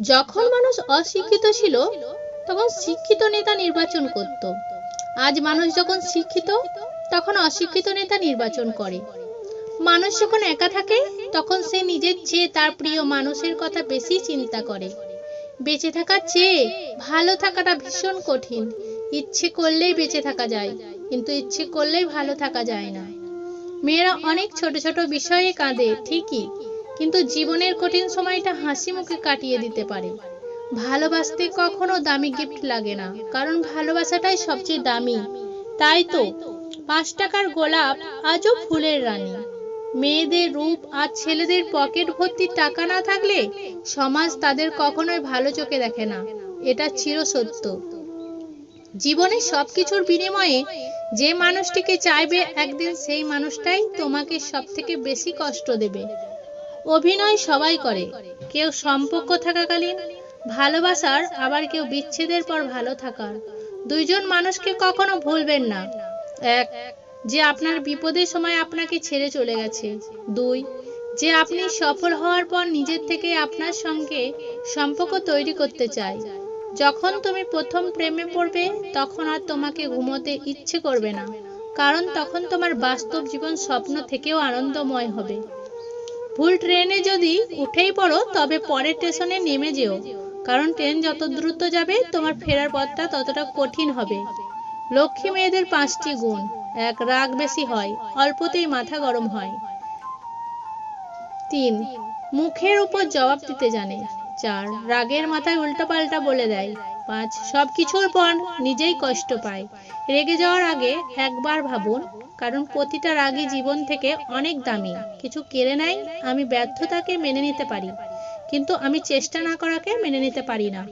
যখন মানুষ অশিক্ষিত ছিল তখন শিক্ষিত নেতা নির্বাচন করত। আজ মানুষ যখন শিক্ষিত তখন অশিক্ষিত নেতা নির্বাচন করে। মানুষ যখন একা থাকে তখন সে নিজের চেয়ে তার প্রিয় মানুষের কথা বেশি চিন্তা করে। বেঁচে থাকার চেয়ে ভালো থাকাটা ভীষণ কঠিন। ইচ্ছে করলেই বেঁচে থাকা যায়, কিন্তু ইচ্ছে করলেই ভালো থাকা যায় না। মেয়েরা অনেক ছোট ছোট বিষয়ে কাঁদে ঠিকই, কিন্তু জীবনের কঠিন সময়টা হাসি মুখে কাটিয়ে দিতে পারে। ভালোবাসতে কখনো দামি গিফট লাগে না, কারণ ভালোবাসাটাই সবচেয়ে দামি। তাই তো 5 টাকার গোলাপ আজও ফুলের রানী। মেয়েদের রূপ আর ছেলেদের পকেট ভর্তি টাকা না থাকলে সমাজ তাদের কখনোই ভালো চোখে দেখে না, এটা চিরসত্য। জীবনে সবকিছুর বিনিময়ে যে মানুষটিকে চাইবে একদিন সেই মানুষটাই তোমাকে সবথেকে বেশি কষ্ট দেবে। অভিনয় সবাই করে, কেউ সম্পর্ক থাকাকালীন ভালোবাসার, আবার কেউ বিচ্ছেদের পর ভালো থাকার। দুইজন মানুষকে কখনো ভুলবেন না। এক, যে আপনার বিপদের সময় আপনাকে ছেড়ে চলে গেছে। দুই, যে আপনি সফল হওয়ার পর নিজের থেকে আপনার সঙ্গে সম্পর্ক তৈরি করতে চায়। যখন তুমি প্রথম প্রেমে পড়বে তখন আর তোমাকে ঘুমোতে ইচ্ছে করবে না, কারণ তখন তোমার বাস্তব জীবন স্বপ্ন থেকেও আনন্দময় হবে। ভুল ট্রেনে যদি উঠেই পড়ো তবে পরের স্টেশনে নেমে যেও, কারণ ট্রেন যত দ্রুত যাবে তোমার ফেরার পথটা ততটা কঠিন হবে। লক্ষ্মী মেয়েদের 5টি গুণ। 1, রাগ বেশি হয়, অল্পতেই মাথা গরম হয়। 3, মুখের উপর জবাব দিতে জানে। 4, রাগের মাথায় উল্টোপাল্টা বলে দেয়। 5, সবকিছুর পর নিজেই কষ্ট পায়। রেগে যাওয়ার আগে একবার ভাবুন, কারণ প্রতিটা রাগই জীবন থেকে অনেক দামি। কিছু কেড়ে নেয়। আমি ব্যর্থতাকে মেনে নিতে পারি, কিন্তু আমি চেষ্টা না করাকে মেনে নিতে পারি না।